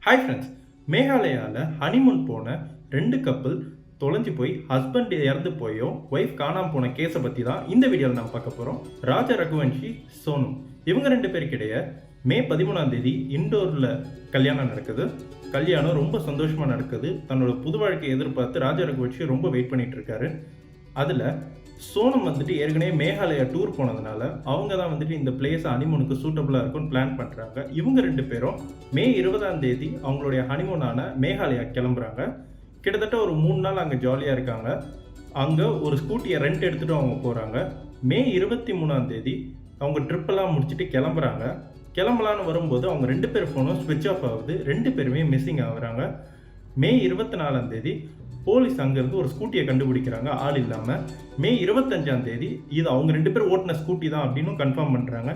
Hi friends, மேகாலயாவில் honeymoon போன 2 கப்பல் தொலைஞ்சு போய் ஹஸ்பண்ட் இறந்து போயும் ஒய்ஃப் காணாமல் போன கேஸை பற்றி தான் இந்த வீடியோவில் நம்ம பார்க்க போகிறோம். ராஜா ரகுவன்ஷி, சோனம் இவங்க 2 பேருக்கிடையே மே 13ஆம் தேதி இண்டோரில் கல்யாணம் நடக்குது. கல்யாணம் ரொம்ப சந்தோஷமாக நடக்குது. தன்னோட புது வாழ்க்கையை எதிர்பார்த்து ராஜா ரகுவன்ஷி ரொம்ப வெயிட் பண்ணிட்டு இருக்காரு. அதில் சோனம் ஏற்கனவே மேகாலயா டூர் போனதுனால அவங்க தான் இந்த பிளேஸ் ஹனிமூனுக்கு சூட்டபுளாக இருக்கும்னு பிளான் பண்ணுறாங்க. இவங்க 2 பேரும் மே 20ஆம் தேதி அவங்களுடைய ஹனிமூனான மேகாலயா கிளம்புறாங்க. கிட்டத்தட்ட ஒரு 3 நாள் அங்கே ஜாலியாக இருக்காங்க. அங்கே ஒரு ஸ்கூட்டியை ரெண்ட் எடுத்துகிட்டு அவங்க போகிறாங்க. மே 23ஆம் தேதி அவங்க ட்ரிப்பெல்லாம் முடிச்சுட்டு கிளம்புறாங்க. கிளம்பலான்னு வரும்போது அவங்க 2 பேர் ஃபோனும் ஸ்விட்ச் ஆஃப் ஆகுது. 2 பேருமே மிஸ்ஸிங் ஆகுறாங்க. மே 24ஆம் தேதி போலீஸ் அங்கேருந்து ஒரு ஸ்கூட்டியை கண்டுபிடிக்கிறாங்க ஆள் இல்லாமல். மே 25ஆம் தேதி இது அவங்க 2 பேர் ஓட்டின ஸ்கூட்டி தான் அப்படின்னு கன்ஃபார்ம் பண்ணுறாங்க.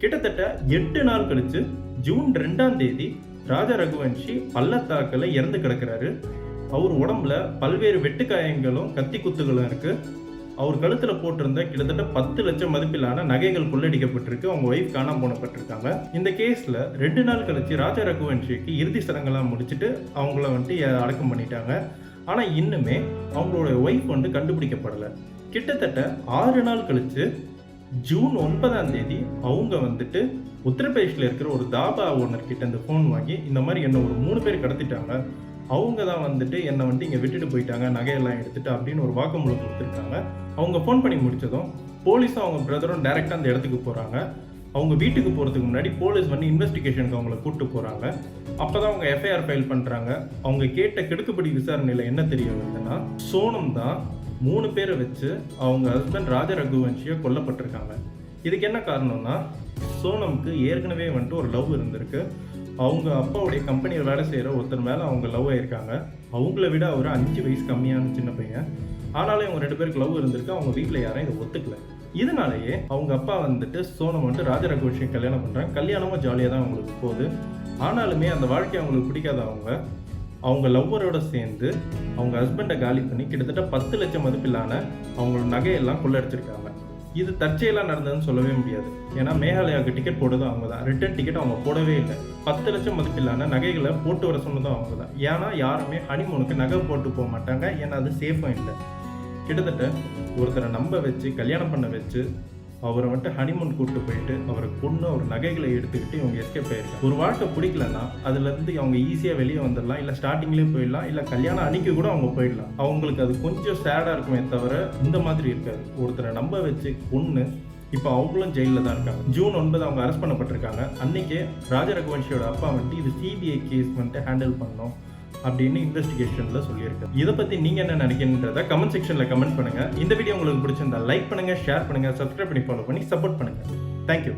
கிட்டத்தட்ட 8 நாள் கழித்து ஜூன் 2ஆம் தேதி ராஜா ரகுவன்ஷி பள்ளத்தாக்கில் இறந்து கிடக்கிறாரு. அவர் உடம்புல பல்வேறு வெட்டுக்காயங்களும் கத்தி குத்துகளும் இருக்குது. அவர் கழுத்தில் போட்டிருந்த கிட்டத்தட்ட 10 லட்சம் மதிப்பிலான நகைகள் கொள்ளடிக்கப்பட்டிருக்கு. அவங்க ஒய்ஃப் காணாமல் போனப்பட்டிருக்காங்க. இந்த கேஸில் 2 நாள் கழிச்சு ராஜா ரகுவன்ஷிக்கு இறுதி சடங்கெல்லாம் முடிச்சுட்டு அவங்கள அடக்கம் பண்ணிட்டாங்க. ஆனால் இன்னுமே அவங்களோட ஒய்ஃப் கண்டுபிடிக்கப்படலை. கிட்டத்தட்ட 6 நாள் கழிச்சு ஜூன் 9ஆம் தேதி அவங்க உத்தரப்பிரதேஷில் இருக்கிற ஒரு தாபா ஓனர் கிட்ட இந்த ஃபோன் வாங்கி இந்த மாதிரி என்ன ஒரு 3 பேர் கடத்திட்டாங்க, அவங்க தான் என்னை இங்கே விட்டுட்டு போயிட்டாங்க, நகையெல்லாம் எடுத்துட்டு அப்படின்னு ஒரு வாக்குமூலம் கொடுத்துருக்காங்க. அவங்க ஃபோன் பண்ணி முடிச்சதும் போலீஸும் அவங்க பிரதரும் டைரெக்டாக அந்த இடத்துக்கு போகிறாங்க. அவங்க வீட்டுக்கு போகிறதுக்கு முன்னாடி போலீஸ் இன்வெஸ்டிகேஷனுக்கு அவங்கள கூப்பிட்டு போகிறாங்க. அப்போ தான் அவங்க எஃப்ஐஆர் ஃபைல் பண்ணுறாங்க. அவங்க கேட்ட கிடுக்குப்படி விசாரணையில் என்ன தெரிய வருதுன்னா, சோனம் தான் 3 பேரை வச்சு அவங்க ஹஸ்பண்ட் ராஜா ரகுவன்ஷியை கொல்லப்பட்டிருக்காங்க. இதுக்கு என்ன காரணம்னா, சோனமுக்கு ஏற்கனவே ஒரு லவ் இருந்திருக்கு. அவங்க அப்பாவுடைய கம்பெனியில் வேலை செய்கிற ஒருத்தர் மேலே அவங்க லவ் ஆகியிருக்காங்க. அவங்கள விட அவர் 5 வயசு கம்மியான சின்ன பையன். ஆனாலும் அவங்க 2 பேருக்கு லவ் இருந்திருக்கு. அவங்க வீட்டில் யாரும் இதை ஒத்துக்கல. இதனாலேயே அவங்க அப்பா சோனம் ராஜா ரகுவன்ஷியை கல்யாணம் பண்ணுறாங்க. கல்யாணமும் ஜாலியாக தான் அவங்களுக்கு போகுது. ஆனாலுமே அந்த வாழ்க்கை அவங்களுக்கு பிடிக்காத அவங்க லவ்வரோட சேர்ந்து அவங்க ஹஸ்பண்டை காலி பண்ணி கிட்டத்தட்ட 10 லட்சம் மதிப்பிலான அவங்களோட நகையெல்லாம் கொள்ளடிச்சிருக்காங்க. இது தற்செயலாக நடந்ததுன்னு சொல்லவே முடியாது. ஏன்னா மேகாலயாவுக்கு டிக்கெட் போட்டதும் அவங்க தான். ரிட்டர்ன் டிக்கெட் அவங்க போடவே இல்லை. 10 லட்சம் மதிப்பிலான நகைகளை போட்டு வர சொன்னதும் அவங்க தான். ஏன்னா யாருமே ஹனிமூனுக்கு நகை போட்டு போக மாட்டாங்க. ஏன்னா அது சேஃபும் இல்லை. கிட்டத்தட்ட ஒருத்தரை நம்ப வச்சு கல்யாணம் பண்ண வச்சு அவரை ஹனிமூன் கூப்பிட்டு போயிட்டு அவரை கொண்டு அவர் நகைகளை எடுத்துக்கிட்டு இவங்க எஸ்கேப் ஆயிருக்காங்க. ஒரு வாழ்க்கை பிடிக்கலன்னா அதுலேருந்து அவங்க ஈஸியாக வெளியே வந்துடலாம். இல்லை ஸ்டார்டிங்லேயே போயிடலாம். இல்லை கல்யாணம் அன்னைக்கு கூட அவங்க போயிடலாம். அவங்களுக்கு அது கொஞ்சம் சேடாக இருக்குமே தவிர இந்த மாதிரி இருக்காது. ஒருத்தரை நம்ப வச்சு கொன்று இப்போ அவங்களும் ஜெயிலில் தான் இருக்காங்க. ஜூன் 9 அவங்க அரெஸ்ட் பண்ணப்பட்டிருக்காங்க. அன்னைக்கே ராஜா ரகுவன்ஷியோட அப்பா இது சிபிஐ கேஸ் ஹேண்டில் பண்ணோம் அப்படின்னு இன்வெஸ்டிகேஷன்ல சொல்லியிருக்கு. இதை பத்தி நீங்க என்ன நினைக்கிறீங்கன்றத கமெண்ட் செக்ஷன்ல கமெண்ட் பண்ணுங்க. இந்த வீடியோ உங்களுக்கு பிடிச்சிருந்தா லைக் பண்ணுங்க, ஷேர் பண்ணுங்க, சப்ஸ்கிரைப் பண்ணி ஃபாலோ பண்ணி சப்போர்ட் பண்ணுங்க. தேங்க்யூ.